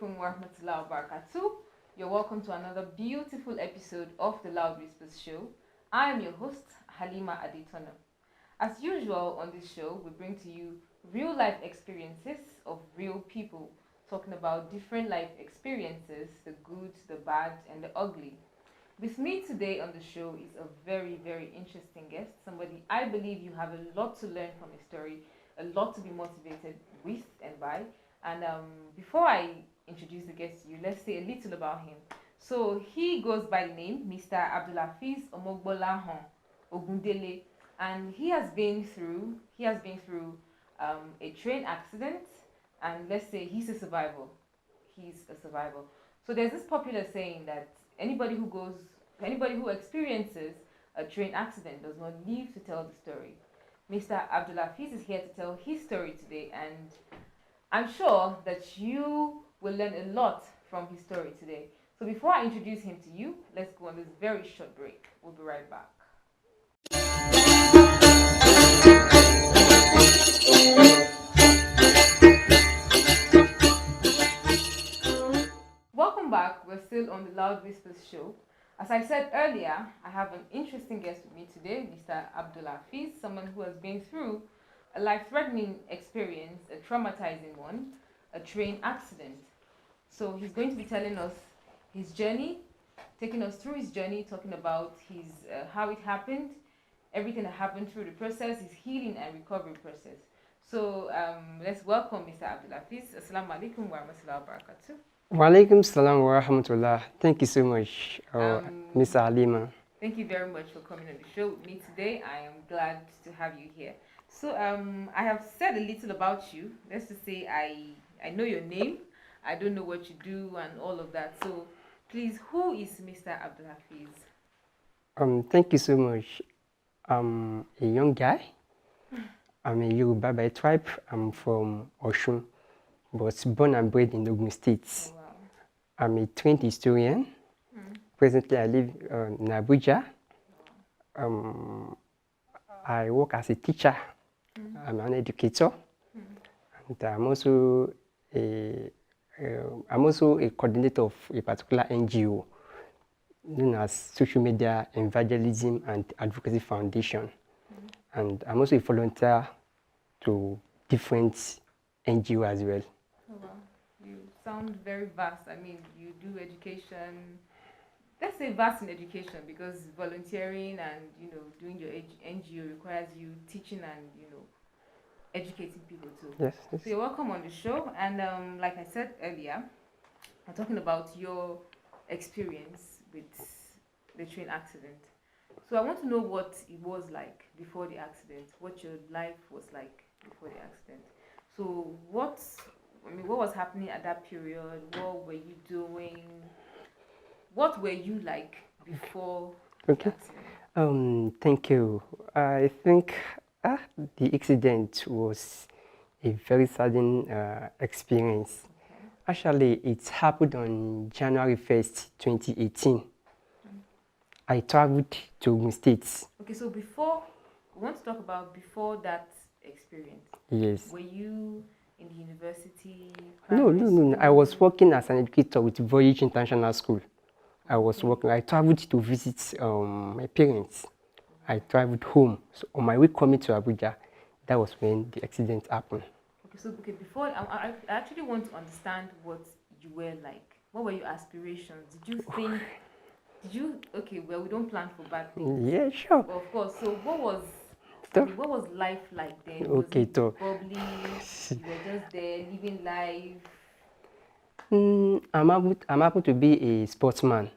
alaikum wa rahmatullahi wa barakatuh. You're welcome to another beautiful episode of the Loud Whispers Show. I am your host, Halima Adetona. As usual on this show, we bring to you real life experiences of real people talking about different life experiences, the good, the bad, and the ugly. With me today on the show is a very, very interesting guest, somebody I believe you have a lot to learn from his story, a lot to be motivated with and by. And before I introduce the guest to you, let's say a little about him. So he goes by the name Mr. Abdulafiz Omogbolahon Ogundele, and he has been through a train accident, and let's say he's a survivor. He's a survivor. So there's this popular saying that anybody who experiences a train accident does not live to tell the story. Mr. Abdulafiz is here to tell his story today, and I'm sure that you will learn a lot from his story today. So before I introduce him to you, let's go on this very short break. We'll be right back. Welcome back. We're still on the Loud Whispers show. As I said earlier, I have an interesting guest with me today, Mr. Abdulafiz, someone who has been through a life-threatening experience, a traumatizing one, a train accident. So he's going to be telling us his journey, taking us through his journey, talking about his how it happened, everything that happened through the process, his healing and recovery process. So let's welcome Mr. Abdulafiz. Assalamu alaikum wa rahmatullahi wa barakatuh. Walaikum salam wa rahmatullah. Thank you so much, Mr. Halima. Thank you very much for coming on the show with me today. I am glad to have you here. So I have said a little about you. Let's just say I know your name. I don't know what you do and all of that. So please, who is Mr. Abdulafiz? Thank you so much. I'm a young guy. I'm a Yoruba by tribe. I'm from Oshun, but born and bred in Ogun State. Oh, wow. I'm a trained historian. Presently, I live in Abuja. I work as a teacher. I'm an educator, and I'm also a coordinator of a particular NGO known as Social Media Evangelism and Advocacy Foundation. And I'm also a volunteer to different NGO as well. Oh, wow. You sound very vast. I mean, you do education. Let's say vast in education, because volunteering and doing your NGO requires you teaching and educating people too. Yes. So you're welcome on the show, and like I said earlier, I'm talking about your experience with the train accident. So I want to know what it was like before the accident, what your life was like before the accident. So what was happening at that period? What were you doing? What were you like before Okay. the accident? Thank you. I think the accident was a very sudden experience. Okay. Actually, it happened on January 1st, 2018. I traveled to Ogun State. Okay, so we want to talk about before that experience. Yes. Were you in the university? No. primary I was school? working as an educator with Voyage International School. I was working. I traveled to visit my parents. I traveled home. So on my way coming to Abuja, that was when the accident happened. Okay, before I actually want to understand what you were like. What were your aspirations? Okay, well, we don't plan for bad things. Yeah, sure. Well, of course. So what was life like then? Okay, was it so bubbly? You were just there living life. I'm able to be a sportsman.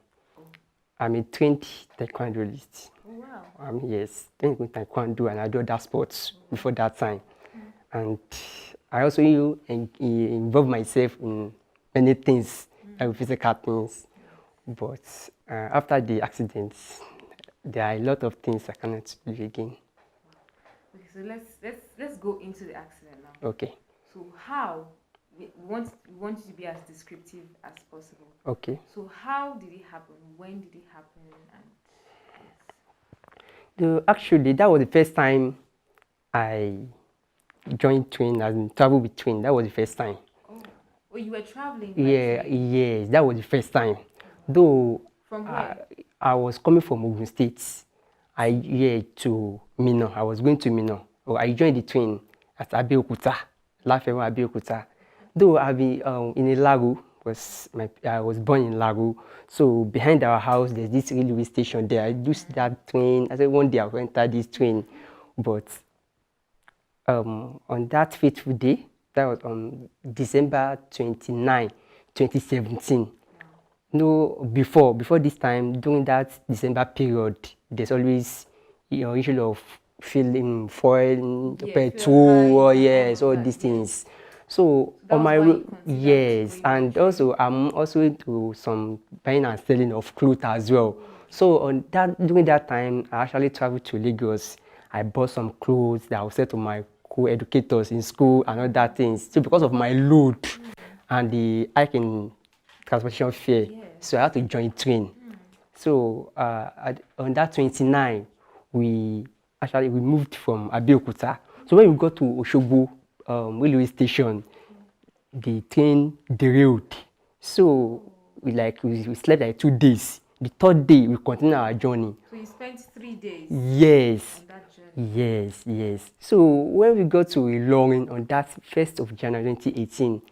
I'm a trained taekwondoist. Oh, wow. Yes, trained with taekwondo and I do other sports before that time. And I also involve myself in many things, like physical things. But after the accident, there are a lot of things I cannot do again. Okay, so let's go into the accident now. Okay. So how we want you to be as descriptive as possible. Okay. So how did it happen? When did it happen? And Actually, that was the first time I joined train and travel with train. That was the first time. oh, you were traveling by Yeah, train? yes, that was the first time. Though From I, where? I was coming from Ogun State, to Minna. I was going to Minna. Oh, I joined the train at Abeokuta, Lafayette Abeokuta. Though I've been in Lago, I was born in Lago. So behind our house, there's this railway station there. I used that train. I said one day I'll enter this train, but on that fateful day, that was on December 29, 2017. Wow. No, before this time, during that December period, there's always issue of filling foil, Yeah, fuel petrol, or hike and all yes, of all that. these Yes. things. So So that on was my why you considered yes, going by and train. also I'm also into some buying and selling of clothes as well. So on that during that time, I actually traveled to Lagos. I bought some clothes that I will sell to my co-educators in school and other things. So because of my load and the hike in transportation fare, Yes. so I had to join train. So on that 29, we moved from Abeokuta. So when we got to Oshogbo railway station, the train derailed. So we slept like 2 days. The third day we continued our journey. So you spent 3 days Yes, on that journey. yes. So when we got to Ilorin on that 1st of January 2018,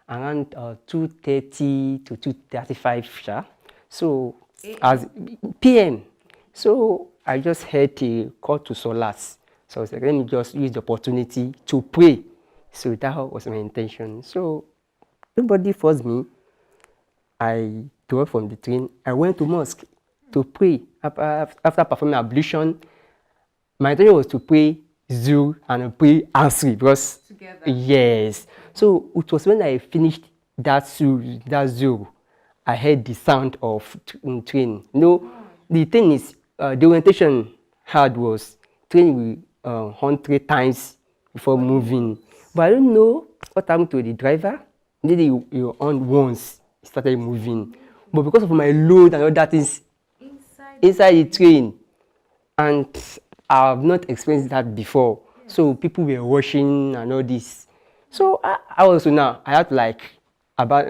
around 2:30 to 2:35, sha. So as AM. PM, so I just heard a call to solace. So I was like, let me just use the opportunity to pray. So that was my intention. So nobody forced me. I got from the train. I went to mosque to pray. After performing ablution, my intention was to pray Zuhr and pray Asri because Together. yes. So it was when I finished that Zuhr, I heard the sound of train. The thing is, the orientation had was train will horn 3 times before Before you moving. move. But I don't know what happened to the driver. Maybe you on once, it started moving. But because of my load and all that things inside the train, and I've not experienced that before. Yes. So people were rushing and all this. So I also now I had to about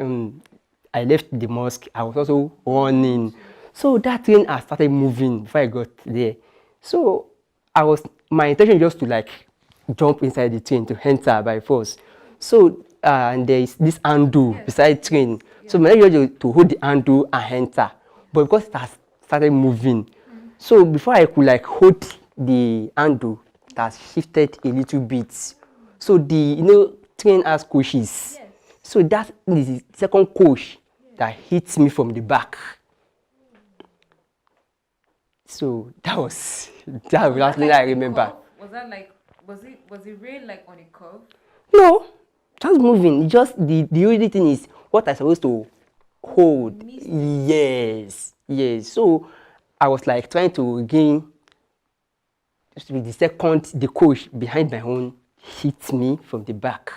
I left the mosque. I was also running. So that train I started moving before I got there. So my intention just to jump inside the train to enter by force. So and there is this handle Yes. beside train. Yes. So my intention was to hold the handle and enter. But because it has started moving, so before I could hold the handle, it has shifted a little bit. So the train has coaches. Yes. So that is the second coach that hits me from the back. So that was the Was last that thing like I a remember. curve? Was that like was it rail like on a curve? No, just moving. Just the only thing is what I supposed to hold. Missed. Yes. So I was trying to regain. Just with the coach behind my own hit me from the back.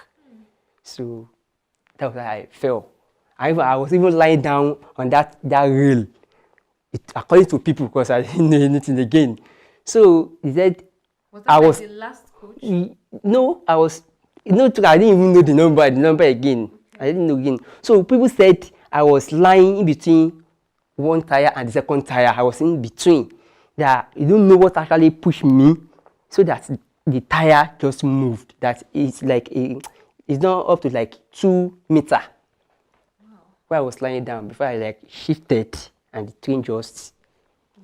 So that was how I fell. I was even lying down on that rail. According to people, because I didn't know anything again. So he said, Was I that like was the last coach? no, I was I didn't even know the number again. I didn't know again. So people said I was lying in between one tire and the second tire. I was in between. That you don't know what actually pushed me, so that the tire just moved. That it's it's not up to 2 meters. Wow. Where I was lying down before I shifted and the train just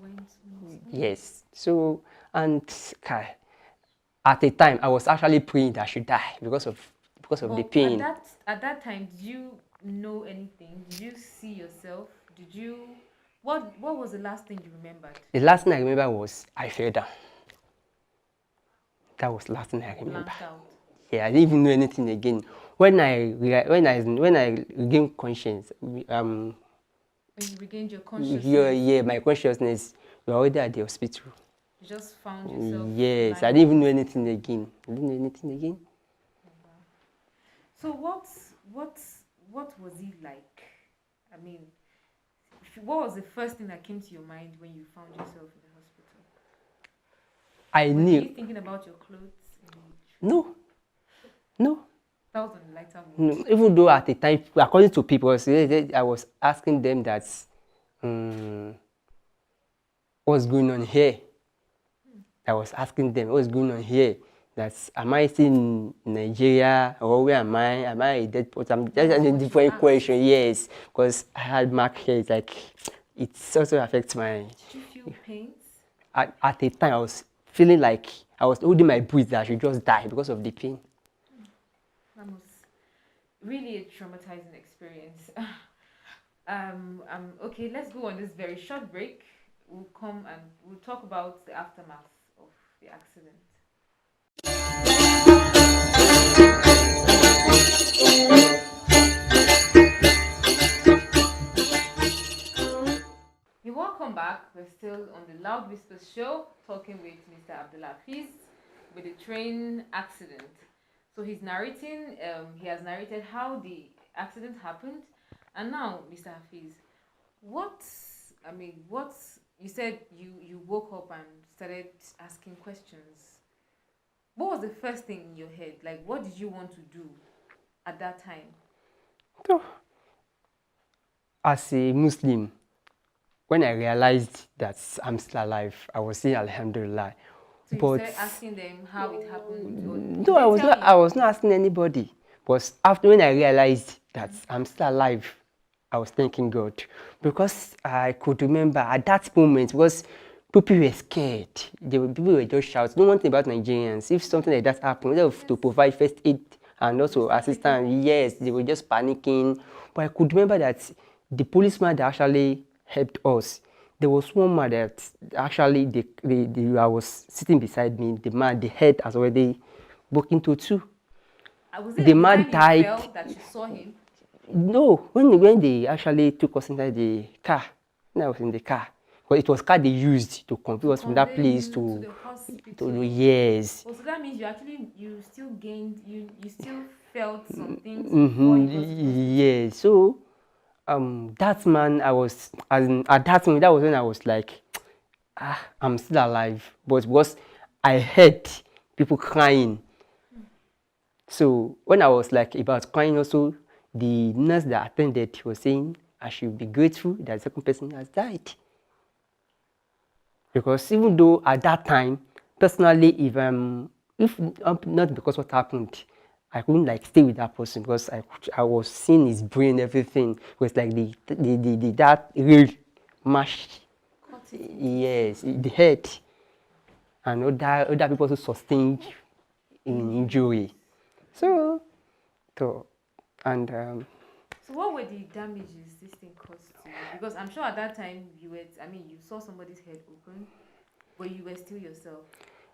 Went smooth. yes. So and at a time I was actually praying that I should die because of the But pain. at that time, did you know anything? Did you see yourself? Did you what was the last thing you remembered? The last thing I remember was I fell down. That was the last thing I remember. Blanked out. Yeah, I didn't even know anything again. When I regained conscience, When you regained your consciousness, my consciousness, we were already at the hospital. you just found yourself. Yes, I lying. didn't even know anything again. I didn't know anything again. So what was it like? I mean, what was the first thing that came to your mind when you found yourself in the hospital? I Were knew. you thinking about your clothes? No. That was on the lighter mood. Even though at the time, according to people, I was asking them that, um, what's going on here? I was asking them what's going on here. That am I still in Nigeria or where am I? Am I a dead person? I'm just asking a different question. Yes, because I had mark here. It's like it also affects my. Did you feel pains? At the time, I was feeling like I was holding my breath that I should just die because of the pain. That was really a traumatizing experience. Okay, let's go on this very short break. We'll come and we'll talk about the aftermath of the accident. You're welcome back. We're still on the Loud Whispers show, talking with Mr. Abdullah Hafiz with the train accident. So he's narrating. He has narrated how the accident happened, and now, Mr. Hafiz, what what you said you woke up and started asking questions. What was the first thing in your head? Like, what did you want to do at that time? So, as a Muslim, when I realized that I'm still alive, I was saying Alhamdulillah. So you But started asking them how it happened? Or did no, they tell you? I was not asking anybody. But after when I realized that I'm still alive, I was thanking God because I could remember at that moment was people were scared. People were just shouting. No one thing about Nigerians. If something like that happened, they have to provide first aid and also assistance. Yes, they were just panicking. But I could remember that the policeman that actually helped us. There was one man that actually I was sitting beside me. The man, the head has already broken into two. Was it The the man time you died. fell that you saw him? No, when they actually took us inside the car, when I was in the car, but it was car they used to convey us from that Convey place you to the hospital. yes. Oh, so that means you still gained you still felt some things before Mm-hmm. you got to the hospital. Yeah. So that man, I was at that moment. That was when I was like, I'm still alive, but because I heard people crying. So when I was like about crying, also the nurse that attended was saying I should be grateful that the second person has died. Because even though at that time, personally, if not because what happened, I couldn't like stay with that person because I was seeing his brain, everything was like the that real mash. Yes, the head, and other people also sustained in injury. So and So what were the damages this thing caused to you? Because I'm sure at that time you saw somebody's head open, but you were still yourself.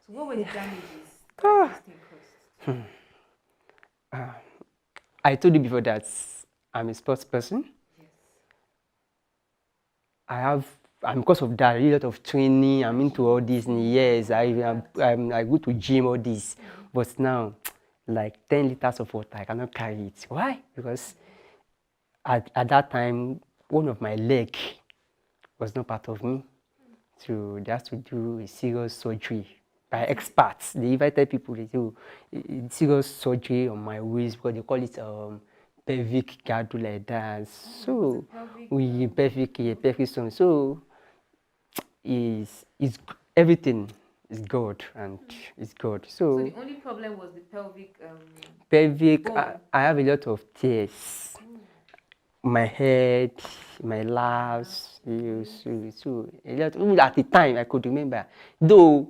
So what were the damages that this thing caused? I told you before that I'm a sports person. Yes. And because of that, a lot of training. I'm into all this. And yes, I go to gym, all this. But now, like 10 liters of water, I cannot carry it. Why? Because at that time, one of my leg was not part of me. So they have to do a serious surgery by experts. They invited people to do a serious surgery on my waist because they call it pelvic girdle like that. So pelvic stone. So is everything is God and it's God. So the only problem was the pelvic pelvic. bone. I have a lot of tears. My head, my laughs, so a lot. Even at the time, I could remember, though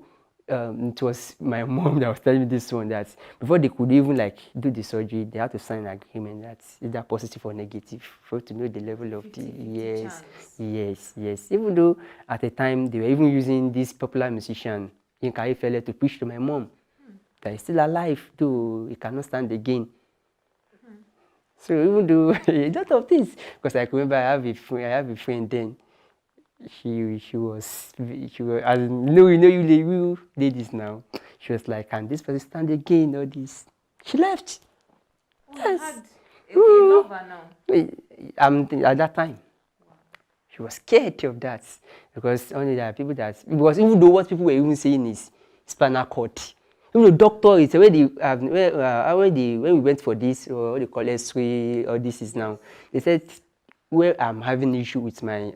it was my mom that was telling me this one that before they could even like do the surgery, they had to sign an agreement that's either positive or negative for to know the level of 50, the 50 yes, chance. yes. Even though at the time they were even using this popular musician Yinka Ayefele to preach to my mom that he's still alive, though he cannot stand again. So even though a lot of things, because I remember I have a friend then. She was as you ladies now. She was like, can this person stand again? All this. She left. Oh, Yes. you love her now. At that time. She was scared of that because only there are people that because even though what people were even saying is spinal cord, Even the doctor is already when we went for this what they call X-ray or this is now, they said where I'm having issue with my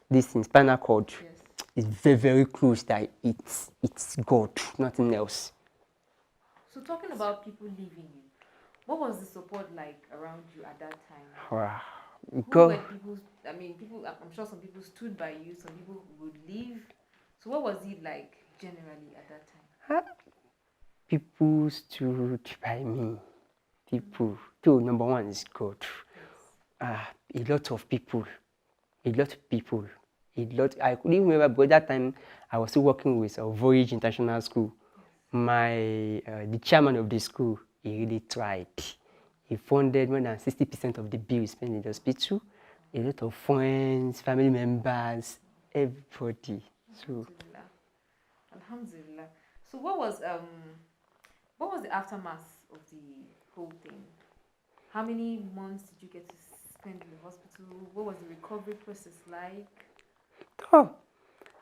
this in spinal cord Yes. is very very close that it's God, nothing else. So talking about people leaving you, what was the support like around you at that time? Wow. Who God, were people? I mean, people. I'm sure some people stood by you. Some people would leave. So what was it like generally at that time? people stood by me. People. So number one is God. A lot of people. A lot of people. A lot. I couldn't remember, but that time I was still working with a Voyage International School. My the chairman of the school, he really tried. He funded more than 60% of the bill spent in the hospital. A lot of friends, family members, everybody. So Alhamdulillah. Alhamdulillah. So what was the aftermath of the whole thing? How many months did you get to spend in the hospital? What was the recovery process like? oh,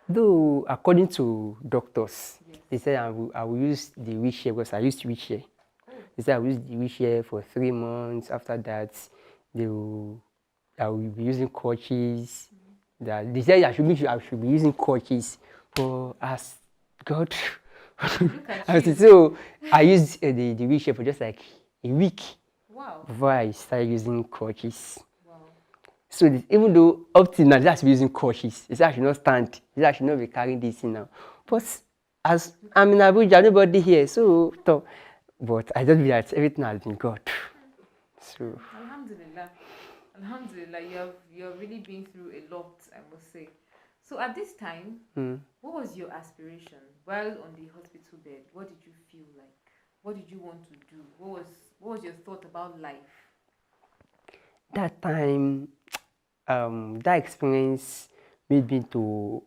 though according to doctors, Yes. they said I will use the wheelchair because I used wheelchair. Oh, They said I will use the wheelchair for 3 months. After that, I will be using crutches. That they said I should be using crutches. But as God, look at as you. so I used the wheelchair for just like a week Wow. before I started using crutches. Wow. So even though up till now, that's using crutches. They said I should not stand. They said I should not be carrying this thing now. But as I'm in Abuja, nobody here, so but I don't believe that everything has been God. So Alhamdulillah. Alhamdulillah, you're really been through a lot, I must say. So at this time, what was your aspiration while on the hospital bed? What did you feel like? What did you want to do? What was your thought about life? that time, that experience made me to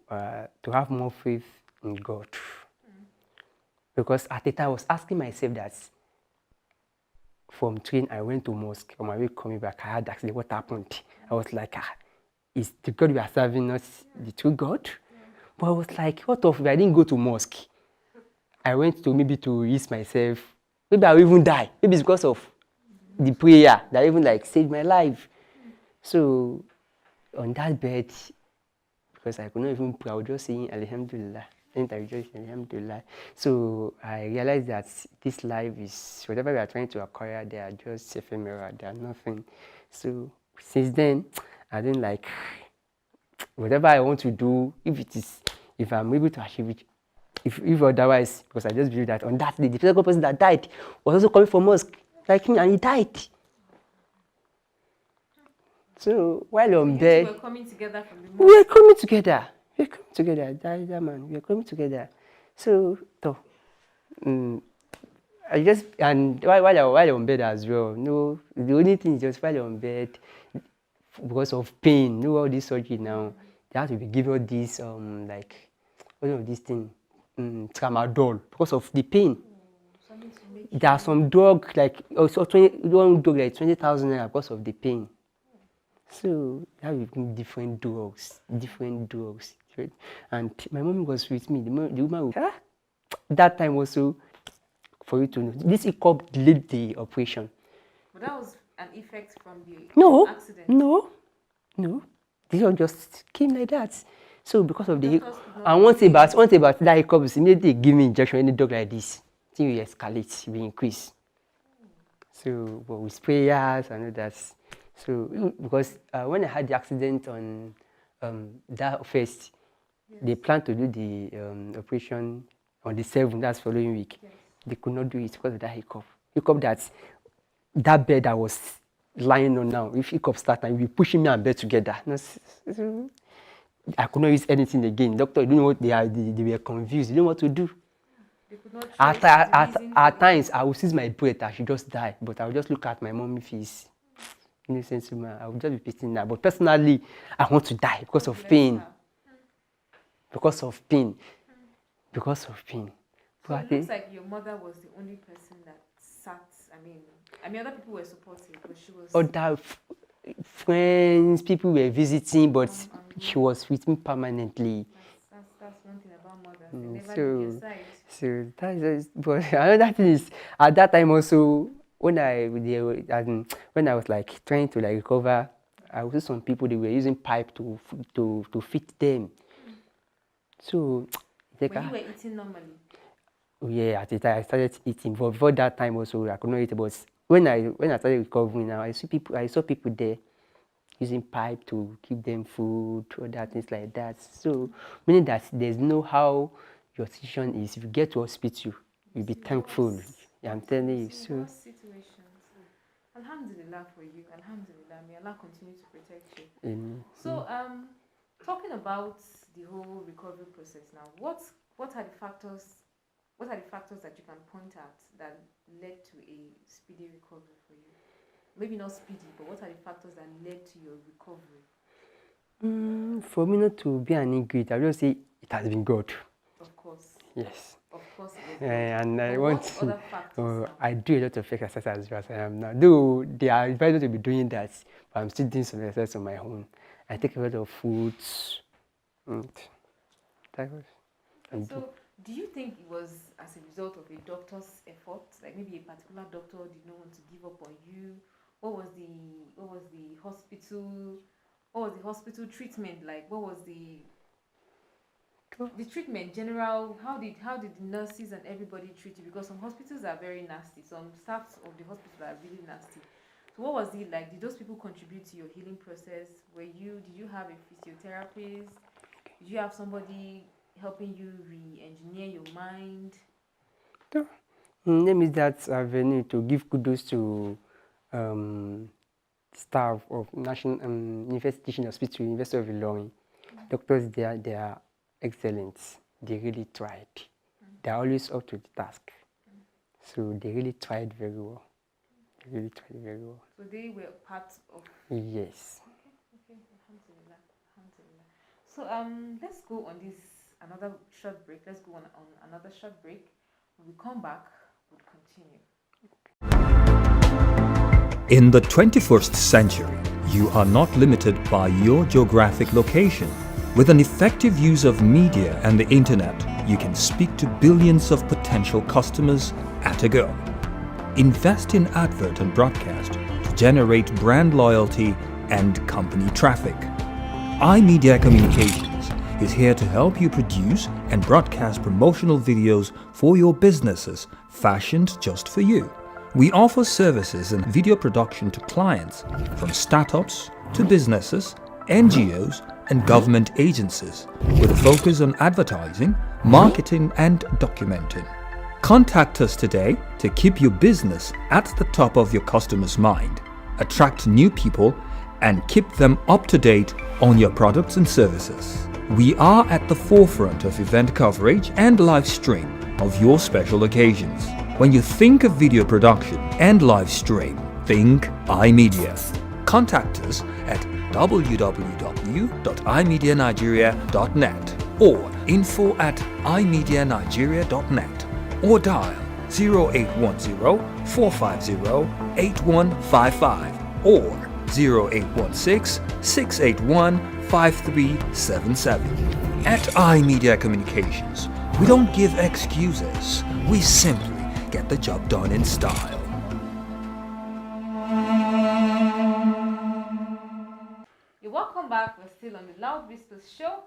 have more faith in God. Because at the time I was asking myself that from train I went to mosque. On my way coming back, I had accident. What happened? I was like, is the God we are serving not the true God? But I was like, what if I didn't go to mosque? I went to maybe to ease myself. Maybe I will even die. Maybe it's because of the prayer that even like saved my life. So on that bed, because I could not even pray, I was just saying Alhamdulillah. And I rejoiced, Alhamdulillah. So I realized that this life is whatever we are trying to acquire, they are just ephemeral, they are nothing. So since then, I didn't like whatever I want to do, if I'm able to achieve it, if otherwise, because I just believe that on that day, the physical person that died was also coming from mosque, like me, and he died. So while on You bed, two were coming together from the we mosque. were coming together. We were coming together, that man. We were coming together. So, I just and while I'm on bed as well. No, the only thing is just while I'm on bed, because of pain. You know all this surgery now, they have to be given all this like what of this thing, tramadol because of the pain. Something to make There are some drug like also one drug like 20,000 naira because of the pain. So that will be different drugs. Right? And my mom was with me. The woman was, that time also, for you to know, this ECOP delayed the operation. But that was an effect from the No, accident. no. This one just came like that. So because of the Doctors could not and once explain about that ECOP, immediately give me injection any drug like this, thing will escalate, will increase. So but with prayers and all that. So because when I had the accident on that first, they planned to do the operation on the 7th, that's following week. Yes. They could not do it because of that hiccup. That bed I was lying on now, if hiccup start, and you'll be pushing me and bed together. No, I could not use anything again. Doctor, you don't know what they were confused. They don't know what to do. They could not trace At the reason for the times, cancer. I would seize my breath. I should just die. But I would just look at my mommy face. Innocent woman. I would just be pissing that. But personally, I want to die because of Bless pain. her. Because of pain. Because of pain. So it looks like your mother was the only person that sat. I mean, other people were supportive, but she was. Other friends, people were visiting, but she was with me permanently. That's one thing about mothers. They never So, leave your side. So that is, but another thing is at that time also when when I was like trying to like recover, I was some people they were using pipe to feed them. So it's like, When you were eating normally. yeah, at the time I started eating. But before that time also I could not eat. But when I started recovering now, I saw people there using pipe to give them food, other things like that. So meaning that there's no how your situation is. If you get to hospital, you'll be thankful. Yeah, I'm telling you. So Worst situations. Alhamdulillah for you. Alhamdulillah. May Allah continue to protect you. um, So, talking about the whole recovery process now, what are the factors? What are the factors that you can point at that led to a speedy recovery for you? Maybe not speedy, but what are the factors that led to your recovery? for me not to be an ingredient, I will just say it has been God. Of course, Yes. of course, it was God. And I But want what to, other factors now? I do a lot of exercise as well as I am now. Though they are advised not to be doing that, but I'm still doing some exercise on my own. I take a lot of foods. And that was, Okay, so do you think it was as a result of a doctor's effort? Like maybe a particular doctor did not want to give up on you? What was the hospital treatment like? What was the treatment general? How did the nurses and everybody treat you? Because some hospitals are very nasty. Some staffs of the hospital are really nasty. So what was it like? Did those people contribute to your healing process? Did you have a physiotherapist? Did you have somebody helping you re-engineer your mind? name is that avenue to give kudos to staff of National University Teaching Hospital, University of Ilorin. Doctors there, they are excellent. They really tried. They are always up to the task. So they really tried very well. They really tried very well. So they were part of. Yes. Okay, alhamdulillah, alhamdulillah. So let's go on this another short break. Let's go on another short break. When we come back, we'll continue. In the 21st century, you are not limited by your geographic location. With an effective use of media and the internet, you can speak to billions of potential customers at a go. Invest in advert and broadcast to generate brand loyalty and company traffic. iMedia Communications is here to help you produce and broadcast promotional videos for your businesses fashioned just for you. We offer services in video production to clients from startups to businesses, NGOs, and government agencies with a focus on advertising, marketing, and documenting. Contact us today to keep your business at the top of your customers' mind, attract new people, and keep them up to date on your products and services. We are at the forefront of event coverage and live stream of your special occasions. When you think of video production and live stream, think iMedia. Contact us at www.imedianigeria.net or info@imedianigeria.net or dial 0810 450 8155 or 0816 681 5377. At iMedia Communications, we don't give excuses. We simply get the job done in style. You're welcome back. We're still on the Loud Whispers show,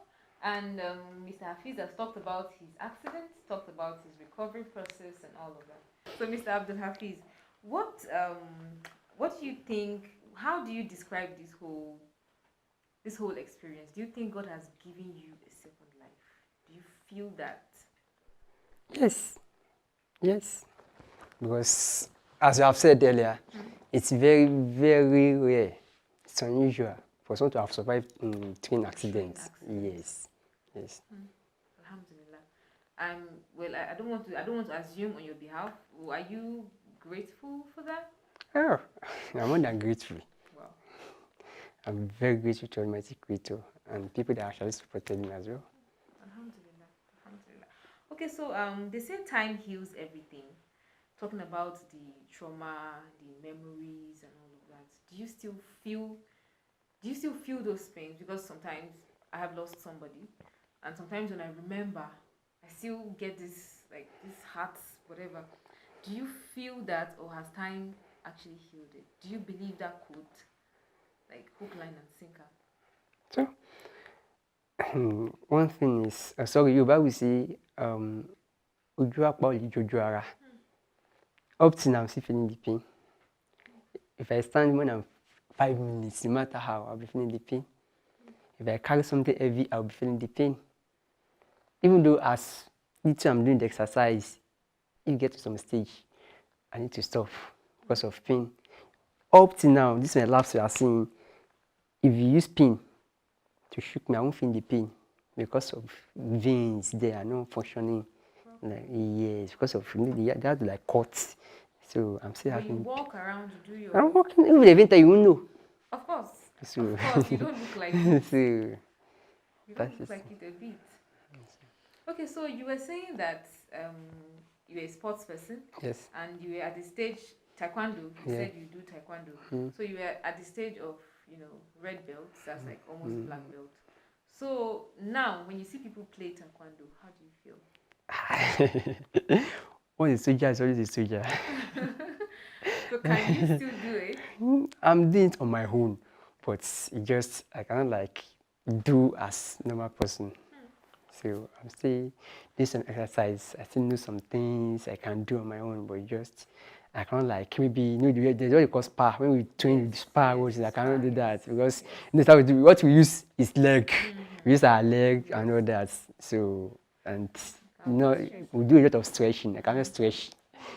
and Mr. Hafiz has talked about his accident, talked about his recovery process, and all of that. So, Mr. Abdul Hafiz, what do you think? How do you describe this whole experience? Do you think God has given you a second life? Do you feel that? Yes. Yes. Because as you have said earlier, it's very, very rare. It's unusual for someone to have survived train accidents. Yes. Yes. Alhamdulillah. Well, I don't want to assume on your behalf. Are you grateful for that? Oh, I'm more than grateful. Wow. I'm very grateful to Almighty Creator and people that actually supported me as well. Alhamdulillah. Alhamdulillah. Okay, so they say time heals everything. Talking about the trauma, the memories, and all of that. Do you still feel those pains? Because sometimes I have lost somebody, and sometimes when I remember, I still get this like this heart, whatever. Do you feel that, or has time actually healed it? Do you believe that quote, like hook, line, and sinker? So, one thing is, sorry, Yoruba will say, Ojú apá ò lè jojú ara. Up till now, I'm still feeling the pain. If I stand more than 5 minutes, no matter how, I'll be feeling the pain. If I carry something heavy, I'll be feeling the pain. Even though as little I'm doing the exercise, if you get to some stage, I need to stop because of pain. Up till now, this is my last you are seeing. If you use pin to shoot me, I won't feel the pain because of veins there are not functioning. Like, yes, because of they have to like cut. So I'm still When you having. walk around, you do your. I'm walking. Even the event you won't know. Of course. So, Of course, you don't look like it. so You don't that's look it. like it a bit. Okay, so you were saying that you're a sports person Yes. and you were at the stage taekwondo. You Yeah. said you do taekwondo. So you were at the stage of, red belts. That's like almost black belt. So now, when you see people play taekwondo, how do you feel? When a soldier is always a soldier. So can you still do it? I'm doing it on my own, but it just I cannot like do as normal person. So I'm still doing some exercise. I still know some things I can do on my own, but just I can't like maybe there's what you call spar. When we train with spar, I cannot do that because that's how we do. What we use is leg. We use our leg and all that. So and we do a lot of stretching. I cannot stretch.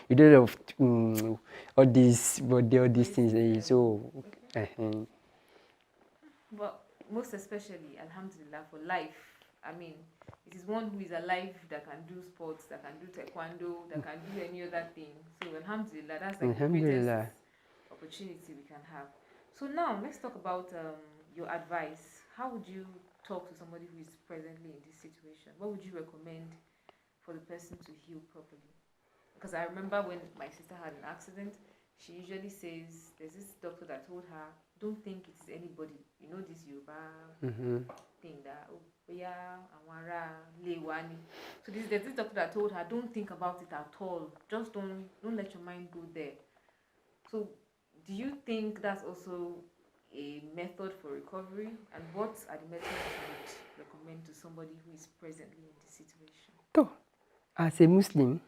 We do a lot of all these body, all these things. So. But most especially, alhamdulillah, for life. I mean, it is one who is alive that can do sports, that can do taekwondo, that can do any other thing. So alhamdulillah, that's like the greatest opportunity we can have. So now let's talk about your advice. How would you talk to somebody who is presently in this situation? What would you recommend for the person to heal properly? Because I remember when my sister had an accident, she usually says there's this doctor that told her, don't think it is anybody. You know this Yoruba thing that so there's this doctor that told her, don't think about it at all. Just don't let your mind go there. So do you think that's also a method for recovery? And what are the methods you would recommend to somebody who is presently in this situation? So, as a Muslim,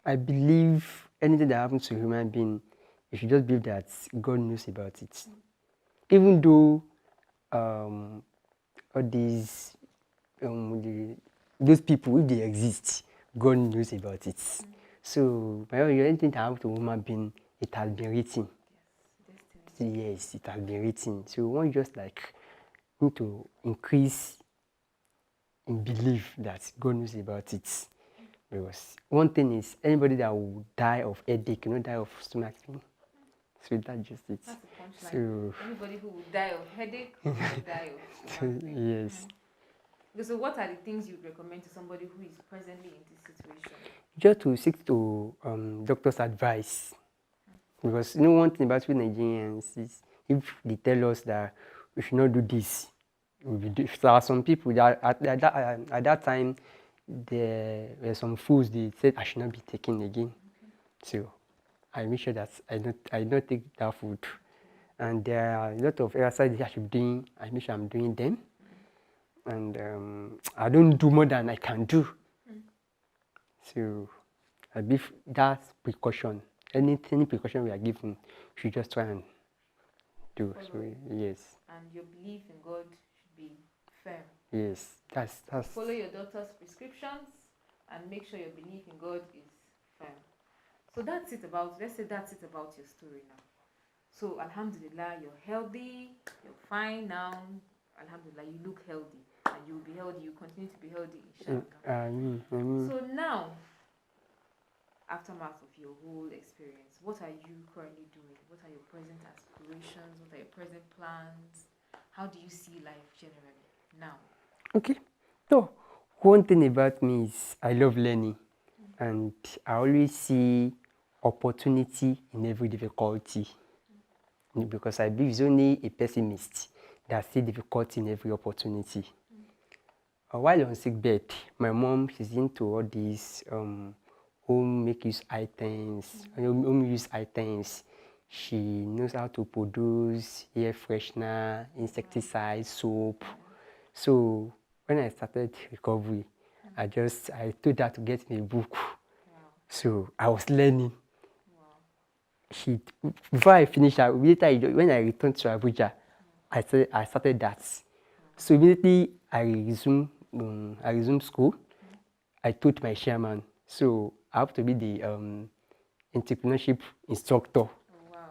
I believe anything that happens to a human being, you should just believe that God knows about it. Even though all these those people, if they exist, God knows about it. So, anything that happens to a human being, it has been written. Yes, it has been written. So one just like need to increase in belief that God knows about it. Because one thing is, anybody that will die of headache, die of stomach pain. So that's just it. That's the punchline. So anybody who will die of headache will die of stomach pain. yes. So what are the things you would recommend to somebody who is presently in this situation? Just to seek to doctor's advice. Because one thing about we Nigerians is if they tell us that we should not do this, there are some people that at that time there were some foods they said I should not be taking again. So I make sure that I don't take that food. And there are a lot of exercises I should be doing. I make sure I'm doing them. And I don't do more than I can do. So I believe that's precaution. Any precaution we are given, we should just try and do. So, yes. And your belief in God should be firm. Yes, that's. Follow your doctor's prescriptions and make sure your belief in God is firm. So let's say that's it about your story now. So alhamdulillah, you're healthy, you're fine now. Alhamdulillah, you look healthy, and you will be healthy. You continue to be healthy, inshallah. So now, aftermath of your whole experience, what are you currently doing? What are your present aspirations? What are your present plans? How do you see life generally now? Okay. So one thing about me is I love learning, and I always see opportunity in every difficulty. Because I believe it's only a pessimist that sees difficulty in every opportunity. while on sick bed, my mom, she's into all these home make use items, home use items. She knows how to produce air freshener, insecticide, soap. So when I started recovery, I told her to get me a book. So I was learning. Before I finished, when I returned to Abuja, I started that. So immediately I resumed school. I told my chairman, so I have to be the entrepreneurship instructor.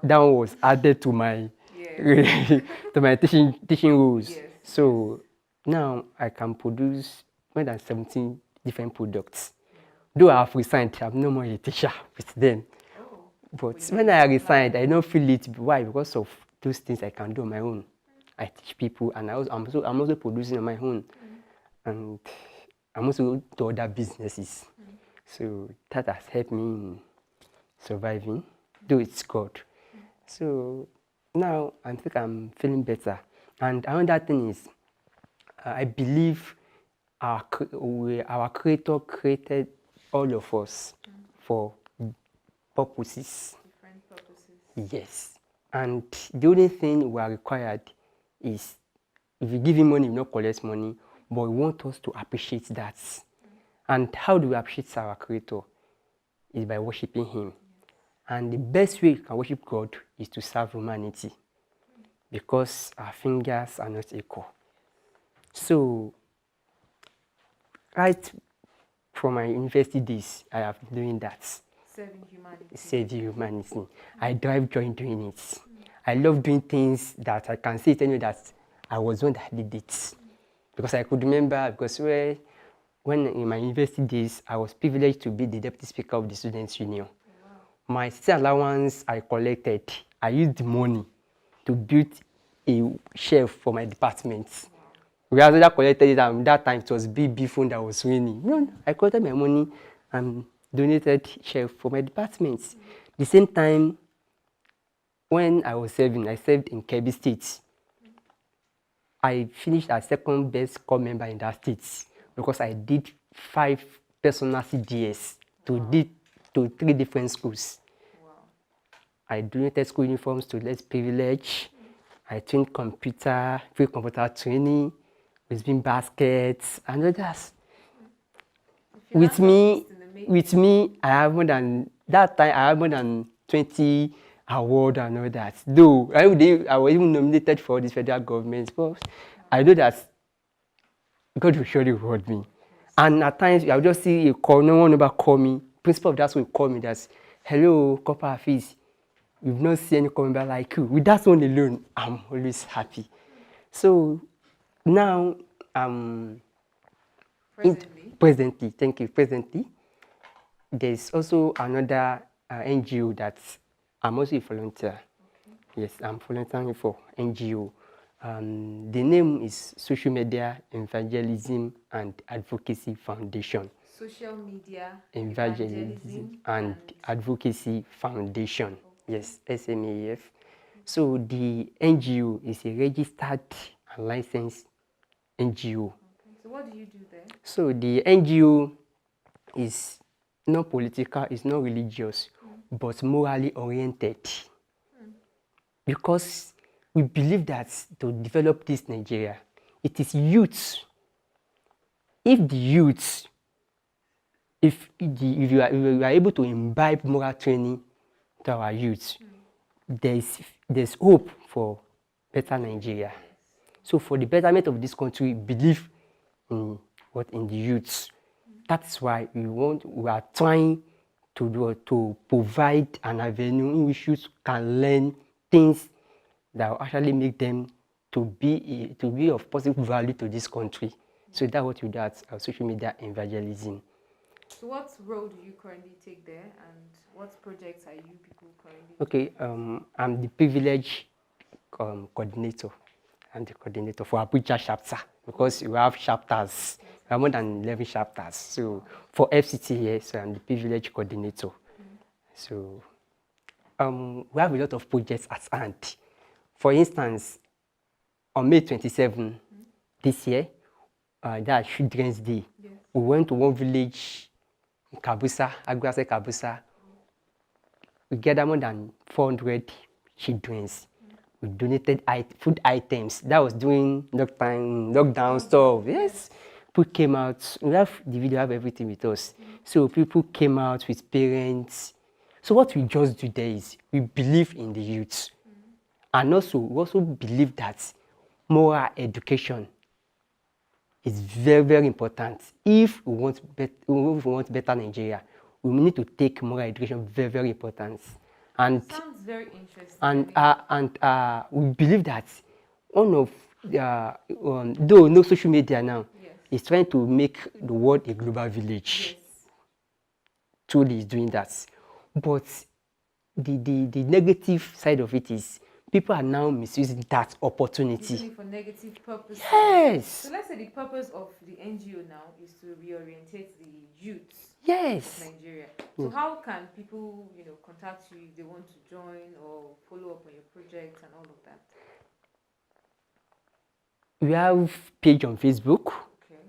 That one was added to my to my teaching rules. Yes. So now I can produce more than 17 different products. Though I have resigned, I'm no more a teacher with them. But when I resigned, I don't feel it. Why? Because of those things I can do on my own. I teach people, and I'm also producing on my own, and I'm also to other businesses. So that has helped me in surviving, though it's God. So now I think I'm feeling better. And another thing is, I believe our Creator created all of us for purposes. Different purposes. Yes. And the only thing we are required is, if you give him money, you will not collect money, but we want us to appreciate that. And how do we appreciate our Creator? Is by worshiping him. And the best way you can worship God is to serve humanity, because our fingers are not equal. So, right from my university days, I have been doing that. Serving humanity. Saving humanity. I drive joy doing it. I love doing things that I can say tell you that I was one that did it. Because I could remember, because when in my university days, I was privileged to be the deputy speaker of the Students' Union. My city allowance I collected, I used the money to build a shelf for my department. Whereas I collected it, and that time it was BB phone that was winning. No, I collected my money and donated shelf for my department. The same time, when I was serving, I served in Kebbi State. I finished as second best corps member in that state because I did 5 personal CDS to 3 different schools. I donated school uniforms to less privileged. I trained free computer training, with baskets, and others. With me, I have more than that time. I have more than 20 awards and all that. Though I was even nominated for this federal government, but I know that God will surely reward me. And at times, I will just see a call. No one ever call me. Principal of that will call me. That's, hello, Copper Hafiz. You've not seen any coming back like you. With that one alone, I'm always happy. So now, presently, thank you. Presently, there's also another NGO that I'm also a volunteer. Okay. Yes, I'm volunteering for NGO. The name is Social Media Evangelism and Advocacy Foundation. Social Media Evangelism and Advocacy Foundation. Yes, SMAF. So the NGO is a registered and licensed NGO. Okay. So what do you do there? So the NGO is not political, it's not religious, but morally oriented. Because we believe that to develop this Nigeria, it is youth. If the youth, if you are able to imbibe moral training to our youth, there's hope for better Nigeria. So for the betterment of this country, believe in the youths. That's why we are trying to provide an avenue in which youth can learn things that will actually make them to be of positive value to this country. So that's what we do at Social Media Evangelism. So what role do you currently take there, and what projects are you people currently doing? Okay, I'm the privileged coordinator. I'm the coordinator for Abuja chapter, because we have chapters. We have more than 11 chapters. So for FCT here, so I'm the privileged coordinator. So we have a lot of projects at hand. For instance, on May 27 this year, that's Children's Day. Yes. We went to one village in Kabusa, Agwase Kabusa. We gathered more than 400 childrens. We donated food items. That was during lockdown stuff. Yes. People came out. We have the video, have everything with us. So people came out with parents. So what we just do there is we believe in the youth. And also, we also believe that moral education is very, very important. If we want better Nigeria, we need to take moral education very, very important. And Sounds very interesting. and we believe that one of though no social media now Yes. is trying to make the world a global village. Yes. Truly is doing that. But the negative side of it is people are now misusing that opportunity. Using it for negative purposes. Yes. So let's say the purpose of the NGO now is to reorientate the youth Yes. of Nigeria. So how can people, contact you if they want to join or follow up on your project and all of that? We have page on Facebook, Okay.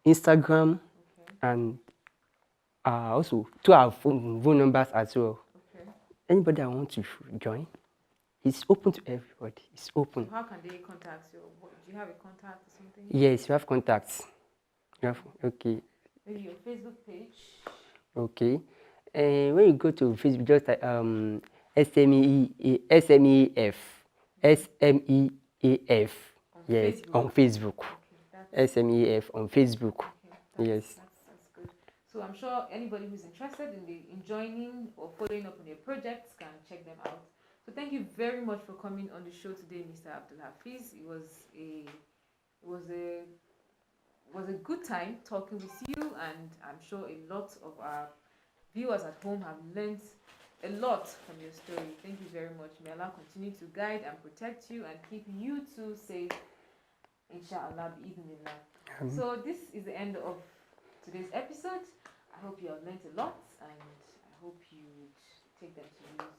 Instagram, Okay. and also to our phone numbers as well. Okay. Anybody that wants to join, it's open to everybody. It's open. So how can they contact you? Do you have a contact or something? Yes, you have contacts. You have, okay. Maybe your Facebook page. Okay. When you go to Facebook, just SMEAF. SMEAF. Yes, Facebook. on Facebook. Okay, SMEAF on Facebook. okay, Yes. that's good. So I'm sure anybody who's interested in joining or following up on your projects can check them out. So thank you very much for coming on the show today, Mr. Abdulhafiz. It was a good time talking with you, and I'm sure a lot of our viewers at home have learned a lot from your story. Thank you very much. May Allah continue to guide and protect you and keep you too safe. Inshallah, bi'idhnillah. So this is the end of today's episode. I hope you have learned a lot, and I hope you take them to use.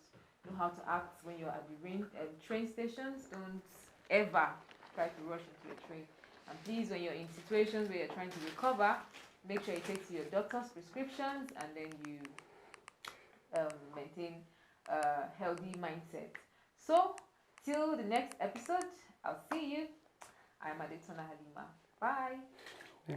Know how to act when you're at the train stations. Don't ever try to rush into a train. And please, when you're in situations where you're trying to recover, make sure you take to your doctor's prescriptions, and then you maintain a healthy mindset. So, till the next episode, I'll see you. I'm Adetona Halima. Bye. Yeah.